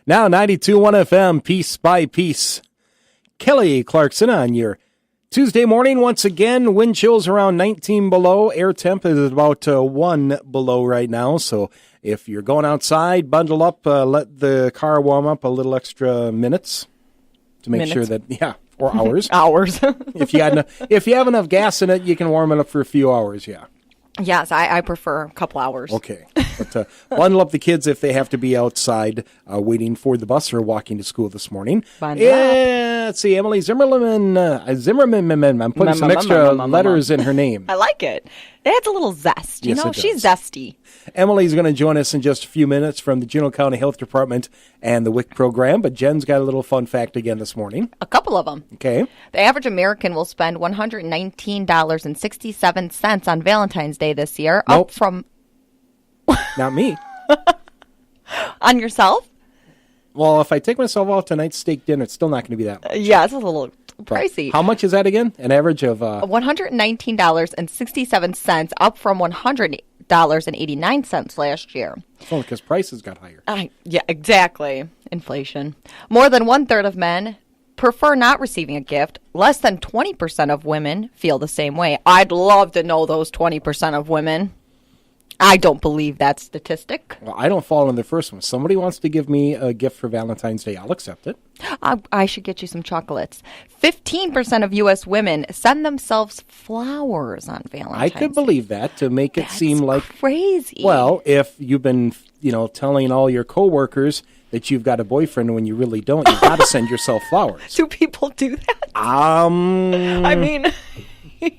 Now 92.1 FM, Piece by Piece. Kelly Clarkson on your Tuesday morning. Once again, wind chills around 19 below. Air temp is about 1 below right now. So if you're going outside, bundle up, let the car warm up a little extra minutes to make sure that, or hours. Hours. If you have enough gas in it, you can warm it up for a few hours, yeah. Yes, I prefer a couple hours. Okay. But bundle up the kids if they have to be outside waiting for the bus or walking to school this morning. Let's see, Emily Zimmerman. I'm putting some extra letters in her name. I like it. It adds a little zest. You know, she's zesty. Emily's going to join us in just a few minutes from the Juneau County Health Department and the WIC program, but Jen's got a little fun fact again this morning. A couple of them. Okay. The average American will spend $119.67 on Valentine's Day this year, Nope. up from... Not me. On yourself? Well, if I take myself out to night's steak dinner, it's still not going to be that much. Yeah, it's a little pricey. How much is that again? An average of... $119.67, up from $100.89 last year. It's only because prices got higher. Yeah, exactly. Inflation. More than 1/3 of men prefer not receiving a gift. Less than 20% of women feel the same way. I'd love to know those 20% of women. I don't believe that statistic. Well, I don't fall in the first one. Somebody wants to give me a gift for Valentine's Day, I'll accept it. I should get you some chocolates. 15% of U.S. women send themselves flowers on Valentine's Day. I could believe that to make it seem like crazy. Well, if you've been, telling all your coworkers that you've got a boyfriend when you really don't, you've got to send yourself flowers. Do people do that? I mean, okay.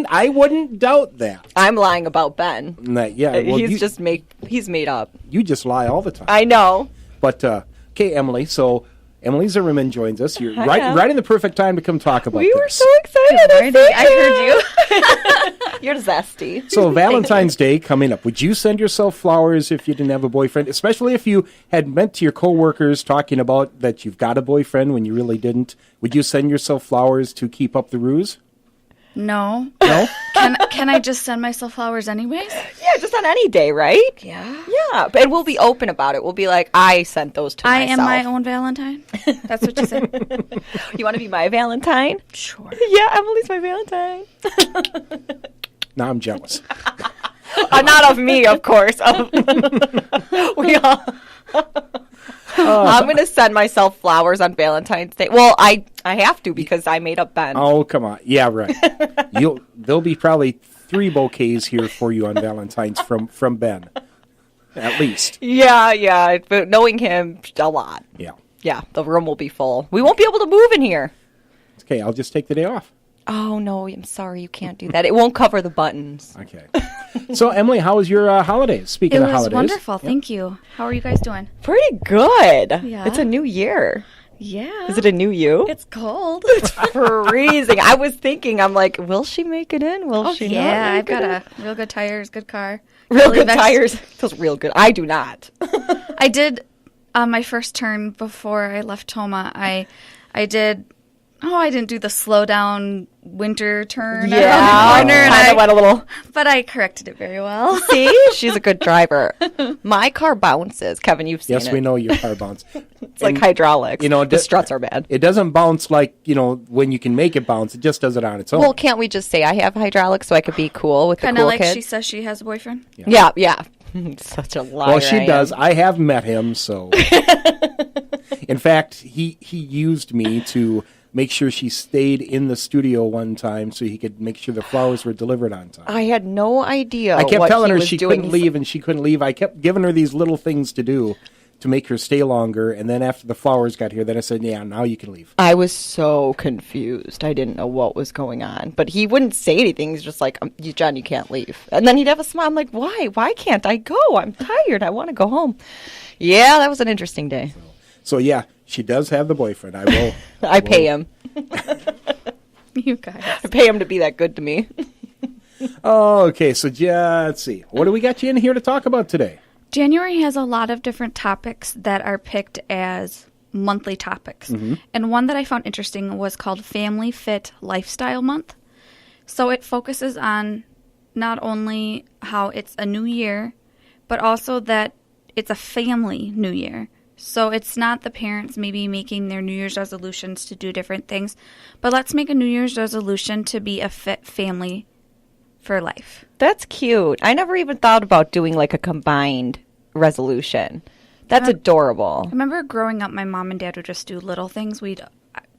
I wouldn't doubt that. I'm lying about Ben. Well, he's made up. You just lie all the time. I know. But okay, Emily. So Emily Zimmerman joins us. You're right in the perfect time to come talk about this. We were so excited. I heard you. You're zesty. So Valentine's Day coming up. Would you send yourself flowers if you didn't have a boyfriend? Especially if you had meant to your coworkers talking about that you've got a boyfriend when you really didn't. Would you send yourself flowers to keep up the ruse? No. No? Can I just send myself flowers anyways? Yeah, just on any day, right? Yeah. Yeah, but we'll be open about it. We'll be like, I sent those to myself. I am my own Valentine. That's what you said. You want to be my Valentine? Sure. Yeah, Emily's my Valentine. Now I'm jealous. Not of me, of course. We all... I'm going to send myself flowers on Valentine's Day. Well, I have to because I made up Ben. Oh, come on. Yeah, right. There'll be probably 3 bouquets here for you on Valentine's from Ben. At least. Yeah. But knowing him, a lot. Yeah. Yeah, the room will be full. We won't be able to move in here. Okay, I'll just take the day off. Oh, no, I'm sorry. You can't do that. It won't cover the buttons. Okay. So, Emily, how was your holidays? Speaking of holidays. It was wonderful. Thank you. How are you guys doing? Pretty good. Yeah. It's a new year. Yeah. Is it a new you? It's cold. It's freezing. I was thinking, I'm like, will she make it in? Will she not? Yeah, I've got real good tires, good car. Real good tires. Feels real good. I do not. I did my first turn before I left Toma. I did. Oh, I didn't do the slow down winter turn. Yeah, corner, and I went a little. But I corrected it very well. See, she's a good driver. My car bounces. Kevin, you've seen it. Yes, we know your car bounces. It's like hydraulics. The struts are bad. It doesn't bounce like, when you can make it bounce. It just does it on its own. Well, can't we just say I have hydraulics so I could be cool with the cool Kind of like kids? she says she has a boyfriend. Yeah. Such a liar. Well, she does. I have met him, so. In fact, he used me to make sure she stayed in the studio one time so he could make sure the flowers were delivered on time. I had no idea. I kept what telling he her was she doing. couldn't leave, and she couldn't leave. I kept giving her these little things to do to make her stay longer, and then after the flowers got here, then I said, yeah, now you can leave. I was so confused. I didn't know what was going on. But he wouldn't say anything. He's just like, John, you can't leave. And then he'd have a smile. I'm like, why? Why can't I go? I'm tired. I want to go home. Yeah, that was an interesting day. So yeah, she does have the boyfriend. I will. I pay him. You guys. I pay him to be that good to me. Oh, okay. So let's see. What do we got you in here to talk about today? January has a lot of different topics that are picked as monthly topics. Mm-hmm. And one that I found interesting was called Family Fit Lifestyle Month. So it focuses on not only how it's a new year, but also that it's a family New Year. So it's not the parents maybe making their New Year's resolutions to do different things, but let's make a New Year's resolution to be a fit family for life. That's cute. I never even thought about doing like a combined resolution. That's adorable. I remember growing up, my mom and dad would just do little things. We'd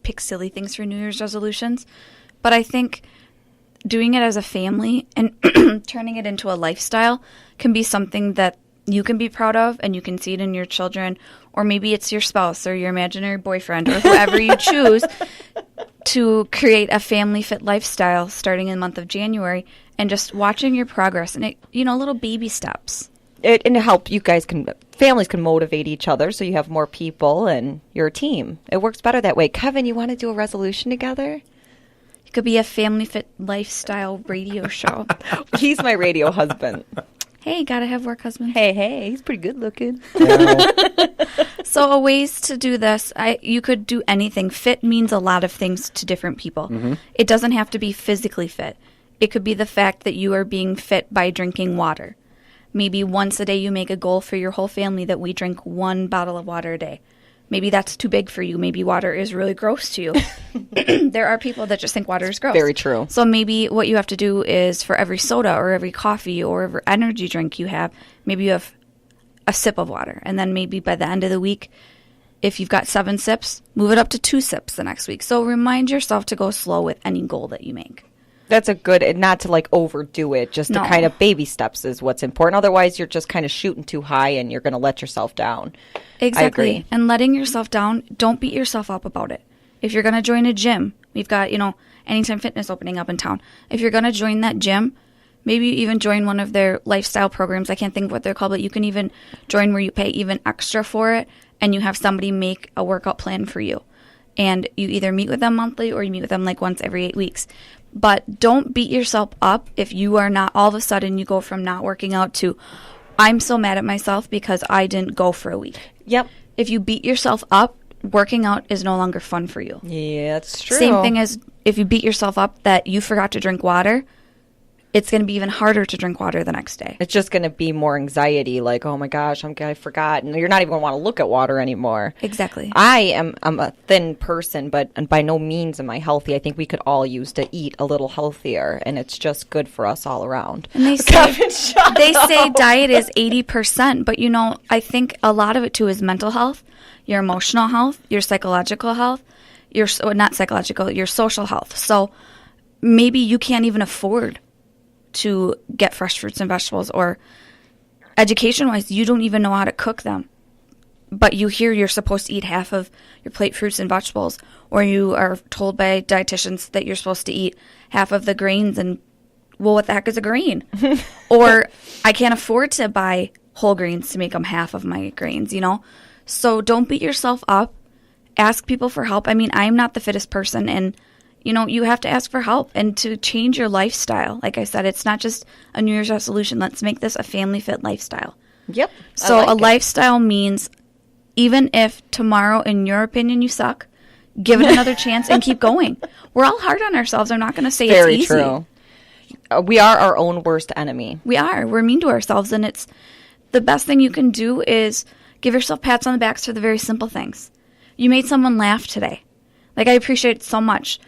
pick silly things for New Year's resolutions. But I think doing it as a family and turning it into a lifestyle can be something that you can be proud of and you can see it in your children, or maybe it's your spouse or your imaginary boyfriend or whoever you choose to create a family fit lifestyle starting in the month of January and just watching your progress and it, little baby steps. And help you guys families can motivate each other so you have more people and you're a team. It works better that way. Kevin, you want to do a resolution together? It could be a family fit lifestyle radio show. He's my radio husband. Hey, gotta have work husband. Hey, he's pretty good looking. So a ways to do this, you could do anything. Fit means a lot of things to different people. Mm-hmm. It doesn't have to be physically fit. It could be the fact that you are being fit by drinking water. Maybe once a day you make a goal for your whole family that we drink 1 bottle of water a day. Maybe that's too big for you. Maybe water is really gross to you. There are people that just think water is gross. Very true. So maybe what you have to do is for every soda or every coffee or every energy drink you have, maybe you have a sip of water. And then maybe by the end of the week, if you've got 7 sips, move it up to 2 sips the next week. So remind yourself to go slow with any goal that you make. That's a good, and not to like overdo it, just to kind of baby steps is what's important. Otherwise, you're just kind of shooting too high and you're going to let yourself down. Exactly. I agree. And letting yourself down, don't beat yourself up about it. If you're going to join a gym, we've got, Anytime Fitness opening up in town. If you're going to join that gym, maybe you even join one of their lifestyle programs. I can't think of what they're called, but you can even join where you pay even extra for it and you have somebody make a workout plan for you. And you either meet with them monthly or you meet with them like once every 8 weeks. But don't beat yourself up if you are not, all of a sudden you go from not working out to, I'm so mad at myself because I didn't go for a week. Yep. If you beat yourself up, working out is no longer fun for you. Yeah, that's true. Same thing as if you beat yourself up that you forgot to drink water, it's going to be even harder to drink water the next day. It's just going to be more anxiety, like, oh my gosh, I forgot. And you're not even going to want to look at water anymore. Exactly. I'm a thin person, but by no means am I healthy. I think we could all use to eat a little healthier, and it's just good for us all around. And they say diet is 80%, but I think a lot of it too is mental health, your emotional health, your psychological health, your social health. So maybe you can't even afford to get fresh fruits and vegetables, or education-wise, you don't even know how to cook them. But you hear you're supposed to eat half of your plate fruits and vegetables, or you are told by dietitians that you're supposed to eat half of the grains, and, well, what the heck is a grain? Or I can't afford to buy whole grains to make them half of my grains, So don't beat yourself up. Ask people for help. I mean, I'm not the fittest person, and you have to ask for help and to change your lifestyle. Like I said, it's not just a New Year's resolution. Let's make this a family fit lifestyle. Yep. So lifestyle means even if tomorrow, in your opinion, you suck, give it another chance and keep going. We're all hard on ourselves. I'm not going to say it's easy. Very true. We are our own worst enemy. We are. We're mean to ourselves, and it's the best thing you can do is give yourself pats on the backs for the very simple things. You made someone laugh today. Like, I appreciate so much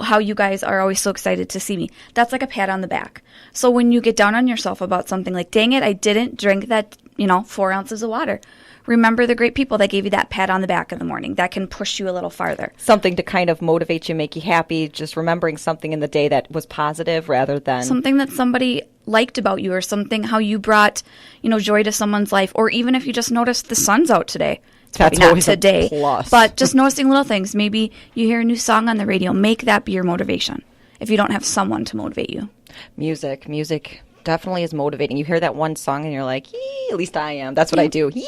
how you guys are always so excited to see me. That's like a pat on the back. So when you get down on yourself about something like, dang it, I didn't drink that, 4 ounces of water. Remember the great people that gave you that pat on the back in the morning. That can push you a little farther. Something to kind of motivate you, make you happy, just remembering something in the day that was positive rather than something that somebody liked about you, or something how you brought, joy to someone's life, or even if you just noticed the sun's out today. That's not always today, a plus. But just noticing little things. Maybe you hear a new song on the radio. Make that be your motivation if you don't have someone to motivate you. Music definitely is motivating. You hear that one song and you're like, yee, at least I am. That's what I do. Yee.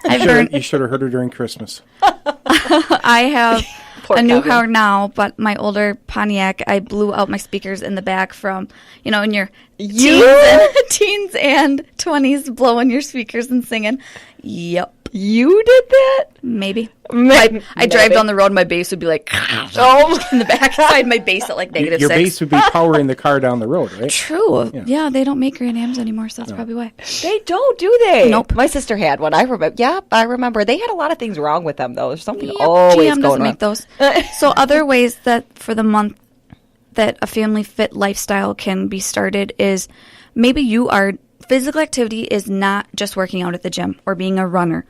You should have heard her during Christmas. I have Poor a new Kevin. car now, but my older Pontiac, I blew out my speakers in the back from, and Teens and 20s blowing your speakers and singing. Yep. You did that? Maybe. I drive down the road, my bass would be like, in the backside, my bass at like negative Your 6. bass would be powering the car down the road, right? True. Yeah, they don't make Grand Ams anymore, so that's probably why. They don't, do they? Nope. My sister had one. I remember. Yeah, I remember. They had a lot of things wrong with them, though. There's something Yep, always GM going doesn't on. make those. So other ways that for the month that a family fit lifestyle can be started is maybe physical activity is not just working out at the gym or being a runner.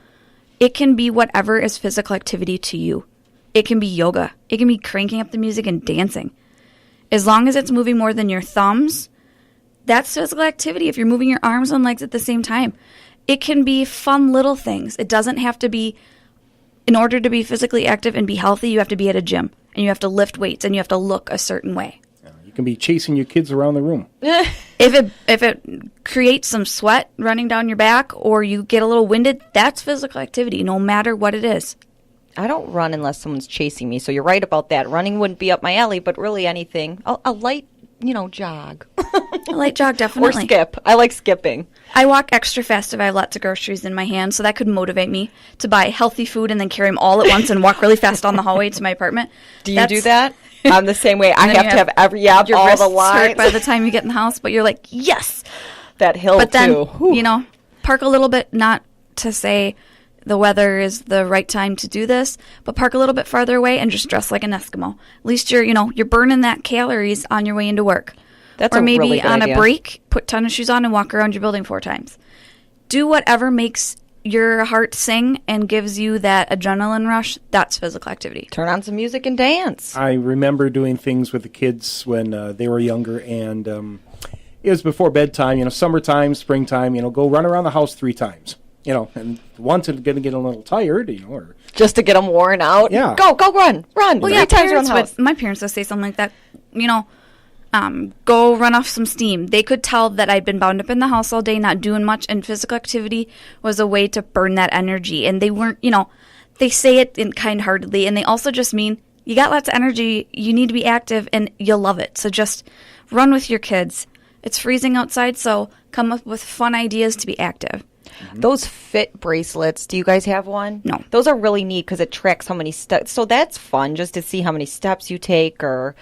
It can be whatever is physical activity to you. It can be yoga. It can be cranking up the music and dancing. As long as it's moving more than your thumbs, that's physical activity if you're moving your arms and legs at the same time. It can be fun little things. It doesn't have to be, in order to be physically active and be healthy, you have to be at a gym and you have to lift weights and you have to look a certain way. You can be chasing your kids around the room. If it creates some sweat running down your back or you get a little winded, that's physical activity, no matter what it is. I don't run unless someone's chasing me, so you're right about that. Running wouldn't be up my alley, but really anything. A light, jog. A light jog, definitely. Or skip. I like skipping. I walk extra fast if I have lots of groceries in my hand, so that could motivate me to buy healthy food and then carry them all at once and walk really fast down the hallway to my apartment. Do you do that? I'm the same way. I then have you to have your all wrists the lines. hurt by the time you get in the house, but you're like, yes. That hill, But then, too. Whew. Park a little bit, not to say the weather is the right time to do this, but park a little bit farther away and just dress like an Eskimo. At least you're burning that calories on your way into work. That's or a maybe really good on idea. a break, put tennis shoes on and walk around your building 4 times. Do whatever makes your heart sing and gives you that adrenaline rush. That's physical activity. Turn on some music and dance. I remember doing things with the kids when they were younger, and it was before bedtime, summertime, springtime, go run around the house 3 times. And once it's going to get a little tired, or... Just to get them worn out. Yeah. Go run. Well, yeah, 3 times around the house. my parents would say something like that, go run off some steam. They could tell that I'd been bound up in the house all day, not doing much, and physical activity was a way to burn that energy. And they weren't, they say it in kind-heartedly, and they also just mean, you got lots of energy, you need to be active, and you'll love it. So just run with your kids. It's freezing outside, so come up with fun ideas to be active. Mm-hmm. Those fit bracelets, do you guys have one? No. Those are really neat because it tracks how many steps. So that's fun just to see how many steps you take or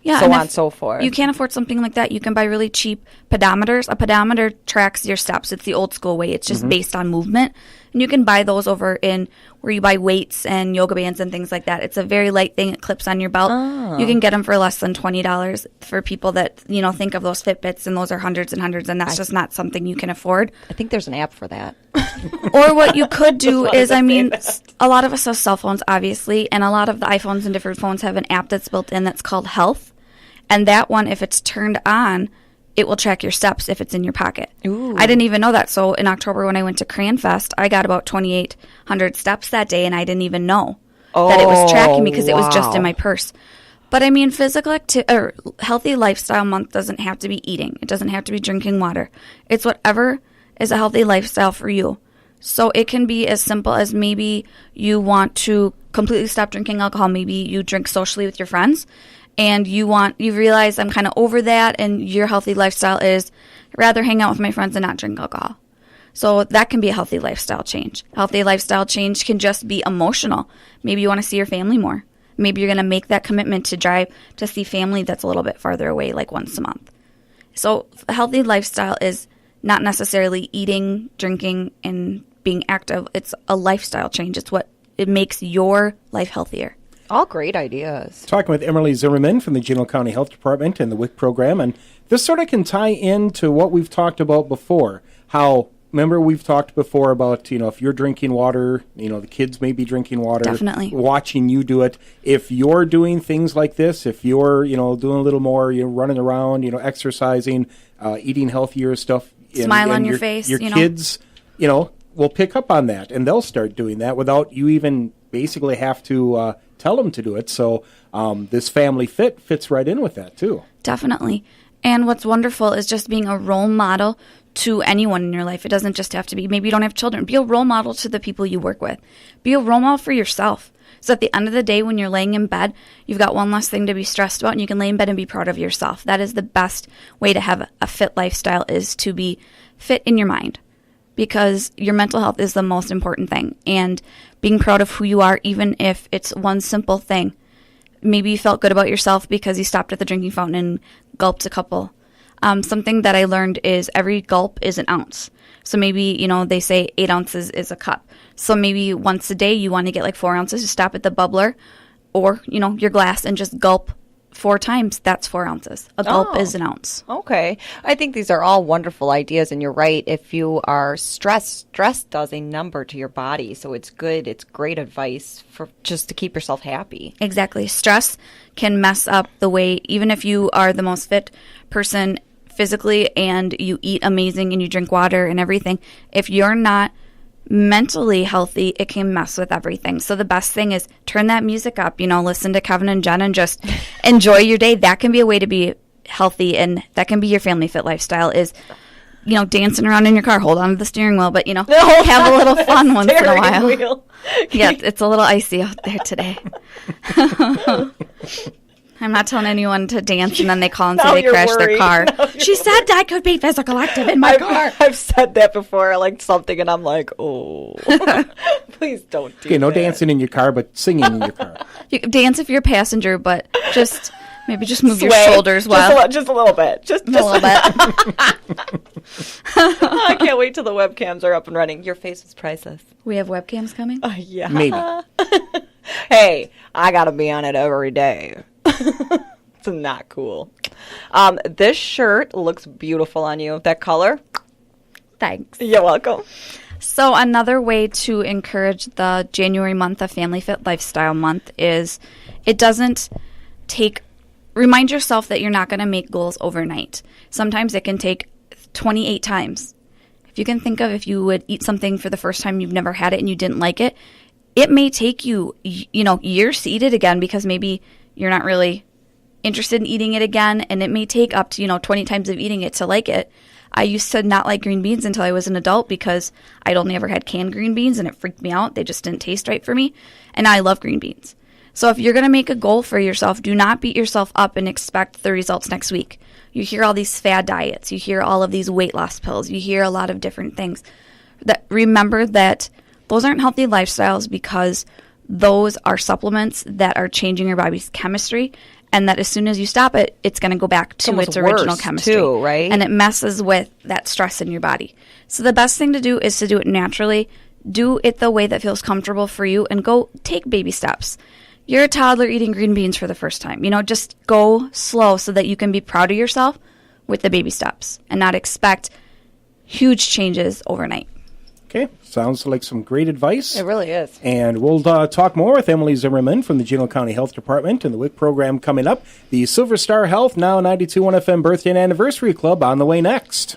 so on and so forth. You can't afford something like that. You can buy really cheap pedometers. A pedometer tracks your steps. It's the old school way. It's just based on movement. And you can buy those over in where you buy weights and yoga bands and things like that. It's a very light thing. It clips on your belt. Oh. You can get them for less than $20 for people that, think of those Fitbits, and those are hundreds and hundreds, and that's just not something you can afford. I think there's an app for that. Or what you could do is, a lot of us have cell phones, obviously, and a lot of the iPhones and different phones have an app that's built in that's called Health. And that one, if it's turned on, it will track your steps if it's in your pocket. Ooh. I didn't even know that. So in October when I went to Cranfest, I got about 2,800 steps that day, and I didn't even know that it was tracking me because it was just in my purse. But healthy lifestyle month doesn't have to be eating. It doesn't have to be drinking water. It's whatever is a healthy lifestyle for you. So it can be as simple as maybe you want to completely stop drinking alcohol. Maybe you drink socially with your friends, and you realize I'm kind of over that, and your healthy lifestyle is rather hang out with my friends and not drink alcohol. So that can be a healthy lifestyle change. Healthy lifestyle change can just be emotional. Maybe you want to see your family more. Maybe you're going to make that commitment to drive to see family that's a little bit farther away, like once a month. So a healthy lifestyle is not necessarily eating, drinking, and being active. It's a lifestyle change. It makes your life healthier. All great ideas. Talking with Emily Zimmerman from the Genoa County Health Department and the WIC program, and this sort of can tie into what we've talked about before. Remember we've talked before about, if you're drinking water, the kids may be drinking water. Definitely. Watching you do it. If you're doing things like this, if you're, doing a little more, running around, exercising, eating healthier stuff. Smile on your face. Your kids, will pick up on that, and they'll start doing that without you even basically have to tell them to do it. So this Family Fit fits right in with that, too. Definitely. And what's wonderful is just being a role model to anyone in your life. It doesn't just have to be, maybe you don't have children. Be a role model to the people you work with. Be a role model for yourself. So at the end of the day, when you're laying in bed, you've got one less thing to be stressed about, and you can lay in bed and be proud of yourself. That is the best way to have a fit lifestyle, is to be fit in your mind, because your mental health is the most important thing. And being proud of who you are, even if it's one simple thing. Maybe you felt good about yourself because you stopped at the drinking fountain and gulped a couple. Something that I learned is every gulp is an ounce. So maybe, they say 8 ounces is a cup. So maybe once a day you want to get like 4 ounces. You stop at the bubbler or, your glass and just gulp 4 times. That's 4 ounces. A gulp is an ounce. Okay. I think these are all wonderful ideas, and you're right. If you are stressed, stress does a number to your body. So it's good. It's great advice for just to keep yourself happy. Exactly. Stress can mess up the way, even if you are the most fit person physically and you eat amazing and you drink water and everything, if you're not mentally healthy, it can mess with everything. So the best thing is turn that music up, listen to Kevin and Jen and just enjoy your day. That can be a way to be healthy, and that can be your family fit lifestyle, is dancing around in your car, hold on to the steering wheel, but have a little fun once in a while. Yeah, it's a little icy out there today. I'm not telling anyone to dance and then they call and say they crashed their car. She said I could be physical active in my car. I've said that before, like something, and I'm like, oh, please don't do that. No dancing in your car, but singing in your car. You can dance if you're a passenger, but maybe just move your shoulders well. Just a little bit. Just a little bit. I can't wait till the webcams are up and running. Your face is priceless. We have webcams coming? Yeah. Maybe. Hey, I got to be on it every day. It's not cool. This shirt looks beautiful on you. That color? Thanks. You're welcome. So another way to encourage the January month of Family Fit Lifestyle Month is remind yourself that you're not going to make goals overnight. Sometimes it can take 28 times. If you can think of if you would eat something for the first time, you've never had it and you didn't like it, it may take you, years to eat it again, because maybe you're not really interested in eating it again, and it may take up to, 20 times of eating it to like it. I used to not like green beans until I was an adult because I'd only ever had canned green beans and it freaked me out. They just didn't taste right for me. And now I love green beans. So if you're going to make a goal for yourself, do not beat yourself up and expect the results next week. You hear all these fad diets. You hear all of these weight loss pills. You hear a lot of different things. Remember that those aren't healthy lifestyles, because those are supplements that are changing your body's chemistry, and that as soon as you stop it, it's going to go back to its original chemistry. Too, right? And it messes with that stress in your body. So the best thing to do is to do it naturally. Do it the way that feels comfortable for you, and go take baby steps. You're a toddler eating green beans for the first time. Just go slow so that you can be proud of yourself with the baby steps and not expect huge changes overnight. Okay, sounds like some great advice. It really is. And we'll talk more with Emily Zimmerman from the Juneau County Health Department and the WIC program coming up. The Silver Star Health Now 92.1 FM Birthday and Anniversary Club on the way next.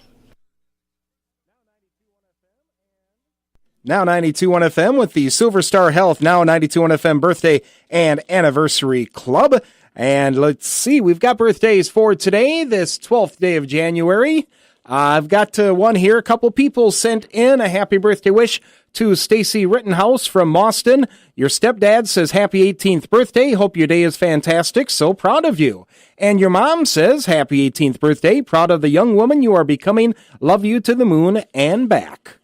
Now 92.1 FM with the Silver Star Health Now 92.1 FM Birthday and Anniversary Club. And let's see, we've got birthdays for today, this 12th day of January. I've got one here. A couple people sent in a happy birthday wish to Stacy Rittenhouse from Boston. Your stepdad says happy 18th birthday. Hope your day is fantastic. So proud of you. And your mom says happy 18th birthday. Proud of the young woman you are becoming. Love you to the moon and back.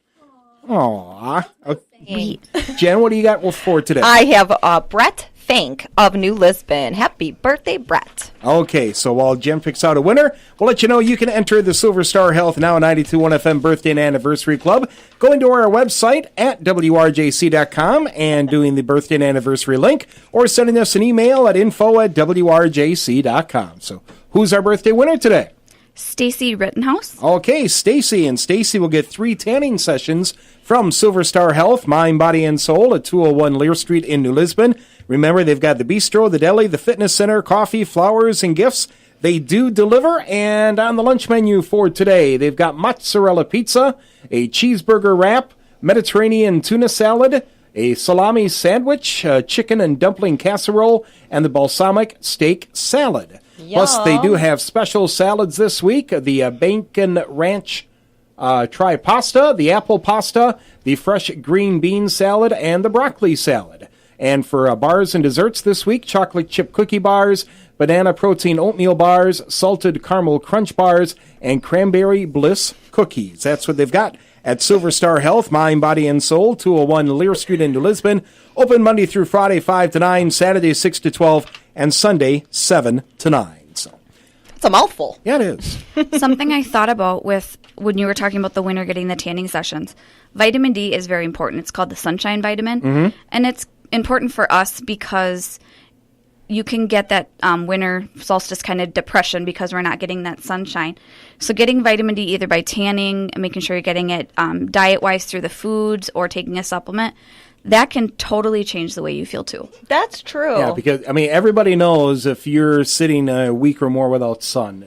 Aww. Jen, what do you got for today? I have Brett Fink of New Lisbon. Happy birthday, Brett. Okay, so while Jen picks out a winner, we'll let you know you can enter the Silver Star Health Now 92.1 FM Birthday and Anniversary Club. Going to our website at wrjc.com and doing the birthday and anniversary link, or sending us an email at info@wrjc.com. So who's our birthday winner today? Stacy Rittenhouse. Okay, Stacy. And Stacy will get 3 tanning sessions from Silver Star Health, Mind, Body, and Soul at 201 Lear Street in New Lisbon. Remember, they've got the bistro, the deli, the fitness center, coffee, flowers, and gifts. They do deliver, and on the lunch menu for today, they've got mozzarella pizza, a cheeseburger wrap, Mediterranean tuna salad, a salami sandwich, a chicken and dumpling casserole, and the balsamic steak salad. Yum. Plus, they do have special salads this week, the bacon ranch Try pasta, the apple pasta, the fresh green bean salad, and the broccoli salad. And for bars and desserts this week, chocolate chip cookie bars, banana protein oatmeal bars, salted caramel crunch bars, and cranberry bliss cookies. That's what they've got at Silver Star Health, Mind, Body, and Soul, 201 Lear Street in New Lisbon. Open Monday through Friday, 5 to 9, Saturday, 6 to 12, and Sunday, 7 to 9. So It's a mouthful. yeah, it is. Something I thought about with when you were talking about the winter getting the tanning sessions, vitamin D is very important. It's called the sunshine vitamin, and it's important for us because you can get that winter solstice kind of depression because we're not getting that sunshine. So getting vitamin D either by tanning, making sure you're getting it diet-wise through the foods or taking a supplement, that can totally change the way you feel too. That's true. Yeah, because, I mean, everybody knows if you're sitting a week or more without sun,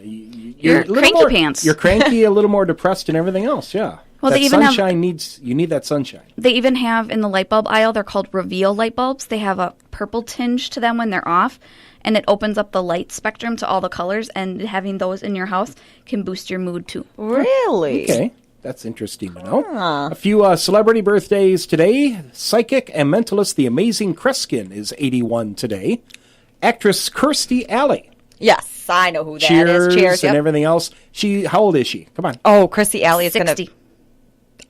You're a little cranky more, pants. You're cranky, a little more depressed, and everything else, yeah. Well, that they even have- sunshine you need that sunshine. They even have in the light bulb aisle, they're called Reveal light bulbs. They have a purple tinge to them when they're off, and it opens up the light spectrum to all the colors, and having those in your house can boost your mood too. Really? Okay, that's interesting to know. A few celebrity birthdays today. Psychic and mentalist The Amazing Kreskin is 81 today. Actress Kirstie Alley. Yes, I know who that Cheers is. Cheers. and Yep. everything else. How old is she? Come on. Oh, Kirstie Alley is going 60. to,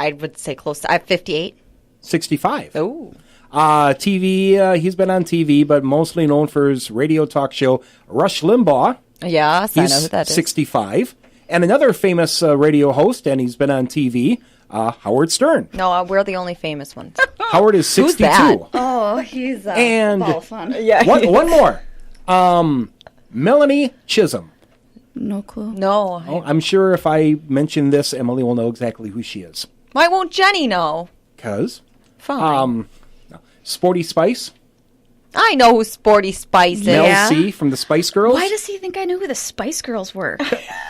I would say close to, 58. 65. Oh. TV, he's been on TV, but mostly known for his radio talk show, Rush Limbaugh. Yes, I know who He's that is. 65. And another famous radio host, and he's been on TV, Howard Stern. No, we're the only famous ones. Howard is 62. that? Oh, he's And- ball fun. Yeah. One more. Melanie Chisholm. No clue. No. Oh, I'm sure if I mention this, Emily will know exactly who she is. Why won't Jenny know? Because Fine. Sporty Spice, I know who Sporty Spice is. Mel Yeah. C from the Spice Girls. Why does he think I knew who the Spice Girls were?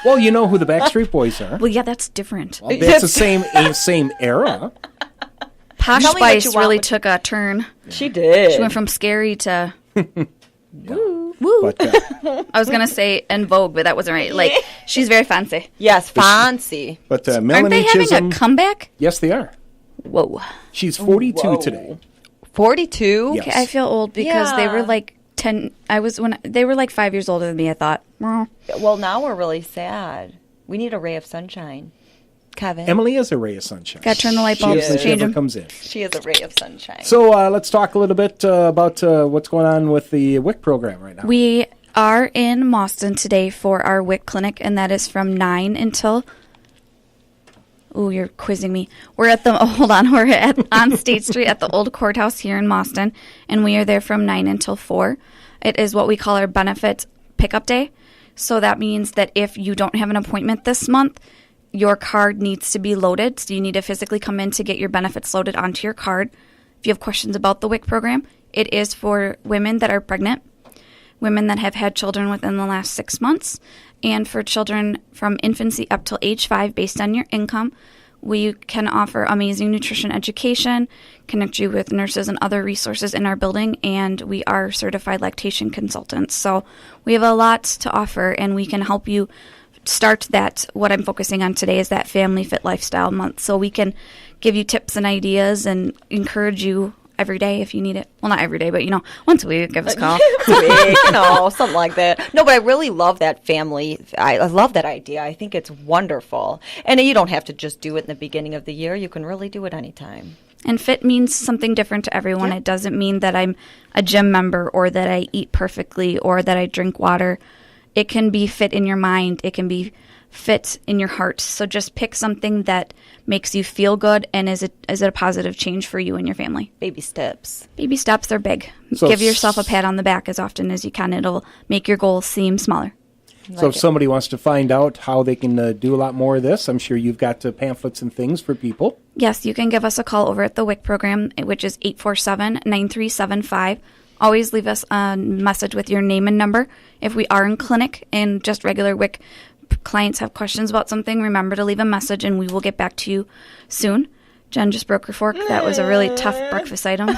Well, you know who the Backstreet Boys are. Well, yeah, that's different. Well, that's the same era. Posh Tell me what you Spice want really with- took a turn. She did. She went from scary to woo. But I was gonna say en vogue, but that wasn't right. Like she's very fancy. Yes, fancy. Melanie Aren't they having Chisholm. a comeback? Yes, they are. Whoa. She's 42 Whoa. today. 42? Yes. I feel old because they were Yeah. like 10. They were like 5 years older than me. I thought. Well, now we're really sad. We need a ray of sunshine. Kevin. Emily is a ray of sunshine. Got to turn the light She bulbs. is if she Change ever them. comes in. She is a ray of sunshine. So let's talk a little bit about what's going on with the WIC program right now. We are in Mauston today for our WIC clinic, and that is from 9 until. Ooh, you're quizzing me. We're at the hold on. We're on State Street at the old courthouse here in Mauston, and we are there from 9 until 4. It is what we call our benefit pickup day. So that means that if you don't have an appointment this month, your card needs to be loaded. So you need to physically come in to get your benefits loaded onto your card. If you have questions about the WIC program, it is for women that are pregnant, women that have had children within the last 6 months, and for children from infancy up till age 5 based on your income. We can offer amazing nutrition education, connect you with nurses and other resources in our building, and we are certified lactation consultants. So we have a lot to offer, and we can help you start that. What I'm focusing on today is that Family Fit Lifestyle Month. So we can give you tips and ideas and encourage you every day if you need it. Well, not every day, but, once a week, give us a call. Something like that. No, but I really love that family. I love that idea. I think it's wonderful. And you don't have to just do it in the beginning of the year. You can really do it anytime. And fit means something different to everyone. Yeah. It doesn't mean that I'm a gym member or that I eat perfectly or that I drink water. It can be fit in your mind. It can be fit in your heart. So just pick something that makes you feel good, and is it a positive change for you and your family. Baby steps. Baby steps are big. So Give yourself a pat on the back as often as you can. It'll make your goals seem smaller. So if somebody wants to find out how they can do a lot more of this, I'm sure you've got pamphlets and things for people. Yes, you can give us a call over at the WIC program, which is 847-9375. Always leave us a message with your name and number. If we are in clinic and just regular WIC clients have questions about something, remember to leave a message and we will get back to you soon. Jen just broke her fork. That was a really tough breakfast item.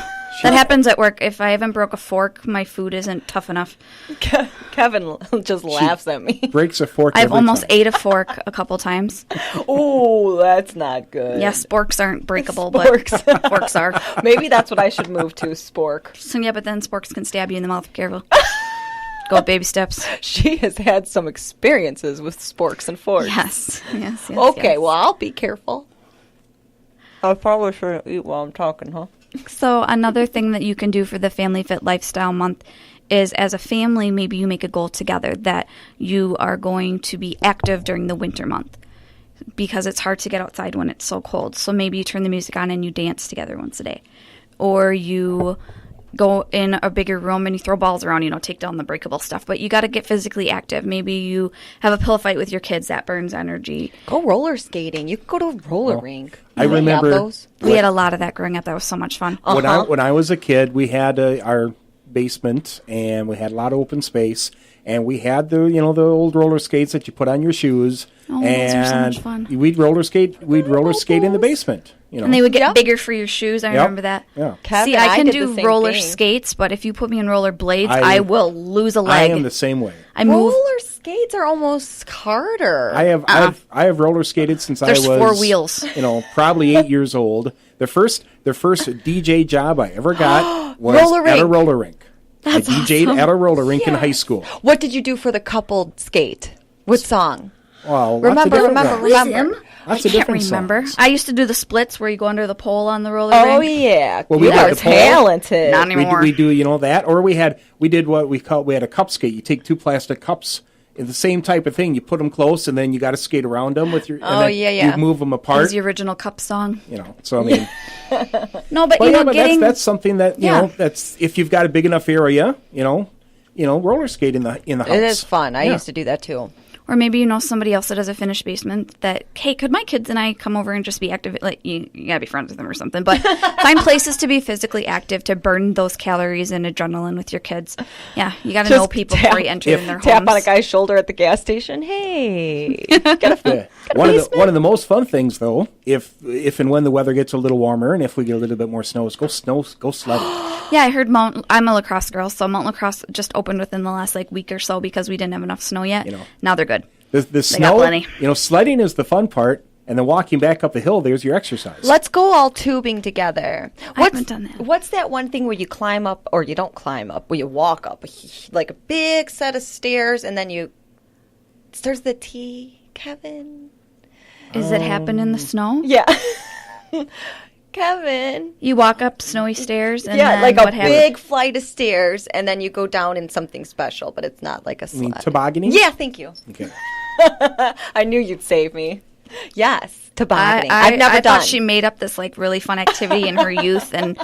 That happens at work. If I haven't broke a fork, my food isn't tough enough. Kevin just laughs at me. Breaks a fork. I've every almost time. ate a fork a couple times. Oh, that's not good. Yeah, sporks aren't breakable, Sporks. but forks are. Maybe that's what I should move to, spork. So, yeah, but then sporks can stab you in the mouth. Be careful. Go with baby steps. She has had some experiences with sporks and forks. Yes. Okay, yes. well, I'll be careful. I probably shouldn't eat while I'm talking, huh? So another thing that you can do for the Family Fit Lifestyle Month is, as a family, maybe you make a goal together that you are going to be active during the winter month, because it's hard to get outside when it's so cold. So maybe you turn the music on and you dance together once a day. Or you go in a bigger room and you throw balls around, take down the breakable stuff. But you got to get physically active. Maybe you have a pillow fight with your kids. That burns energy. Go roller skating. You can go to a roller rink. I Do they have remember- those? We had a lot of that growing up. That was so much fun. When I was a kid, we had our basement, and we had a lot of open space, and we had the old roller skates that you put on your shoes. Oh, those are so much fun. We'd roller skate. We'd roller skate in the basement. And they would get Yep. bigger for your shoes. I remember that. Yeah. Kevin, See, I can did do the same roller thing. skates, but if you put me in roller blades, I- I will lose a I leg. am the same way. I move. Roller skates are almost harder. I have roller skated since There's I was 4 wheels. Probably 8 years old. The first DJ job I ever got was Roller at a rink. roller rink. That's I DJ'd awesome. at a roller rink in high school. What did you do for the coupled skate? What song? Well, Remember. Lots of I can't different remember. songs. I used to do the splits where you go under the pole on the roller Oh, rink. yeah. Well, we you did are the pole. talented. Not We anymore. do that, or we did what we had a cup skate. You take 2 plastic cups, in the same type of thing. You put them close, and then you got to skate around them with your. And Oh, then yeah. You move them That apart. was the original cup song. So I mean, No, but but getting that's something that Yeah. that's if you've got a big enough area, roller skate in the house. It is fun. I Yeah. used to do that too. Or maybe somebody else that has a finished basement that, hey, could my kids and I come over and just be active? Like, you gotta be friends with them or something. But find places to be physically active to burn those calories and adrenaline with your kids. Yeah, you gotta know people before you enter in their homes. Tap on a guy's shoulder at the gas station. Hey, got a Yeah. One of the most fun things, though, if and when the weather gets a little warmer and if we get a little bit more snow, is go sledding. Yeah, I heard I'm a lacrosse girl, so Mount Lacrosse just opened within the last week or so because we didn't have enough snow yet. Now they're good. The snow, plenty. sledding is the fun part, and then walking back up the hill, there's your exercise. Let's go all tubing together. I haven't done that. What's that one thing where you climb up, or you don't climb up, where you walk up, like a big set of stairs, and then there's the T, Kevin? Does it happen in the snow? Yeah. Kevin. You walk up snowy stairs and Yeah, then like what a happens? big flight of stairs, and then you go down in something special, but it's not like a sled. You mean tobogganing? Yeah, thank you. Okay. I knew you'd save me. Yes, tobogganing. I've never I done. thought she made up this really fun activity in her youth, and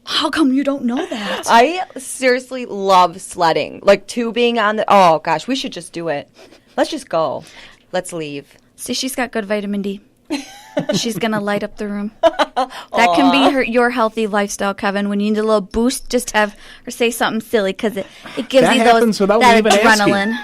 how come you don't know that? I seriously love sledding. Like tubing on the. Oh gosh, we should just do it. Let's just go. Let's leave. See, she's got good vitamin D. She's gonna light up the room. That can be your healthy lifestyle, Kevin. When you need a little boost, just have her say something silly because it gives That you happens without that me even asking. adrenaline.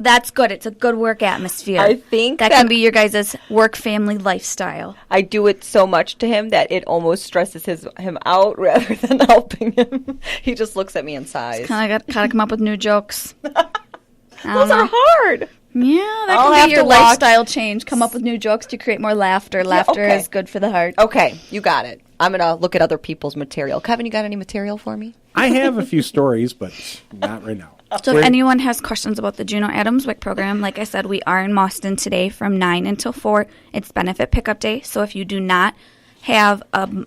That's good. It's a good work atmosphere. I think that that- can be your guys' work family lifestyle. I do it so much to him that it almost stresses him out rather than helping him. He just looks at me and sighs. Gotta come up with new jokes. Those are hard. Yeah, that I'll can have be your to watch- lifestyle change. Come up with new jokes to create more laughter. Laughter okay. is good for the heart. Okay, you got it. I'm going to look at other people's material. Kevin, you got any material for me? I have a few stories, but not right now. So if anyone has questions about the Juno Adams WIC program, like I said, we are in Boston today from 9 until 4. It's benefit pickup day. So if you do not have a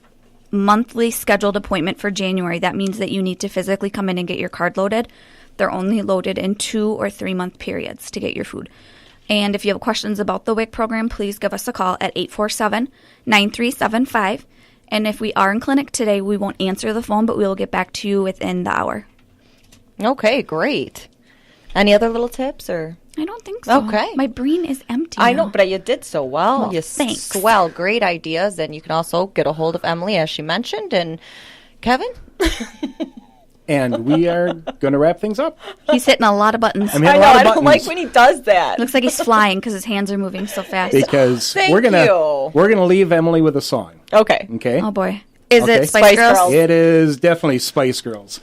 monthly scheduled appointment for January, that means that you need to physically come in and get your card loaded. They're only loaded in 2 or 3 month periods to get your food. And if you have questions about the WIC program, please give us a call at 847-9375. And if we are in clinic today, we won't answer the phone, but we will get back to you within the hour. Okay, great. Any other little tips or? I don't think so. Okay. My brain is empty. I now. know, but you did so well. Well, You thanks. swell. Great ideas. And you can also get a hold of Emily, as she mentioned. And Kevin? And we are going to wrap things up. He's hitting a lot of buttons. I'm I hitting know, a lot of I don't buttons like when he does that. Looks like he's flying because his hands are moving so fast. because Thank we're you. gonna leave Emily with a song. Okay. Okay. Oh boy. Is Okay. it Spice Spice Girls? Girls. It is definitely Spice Girls.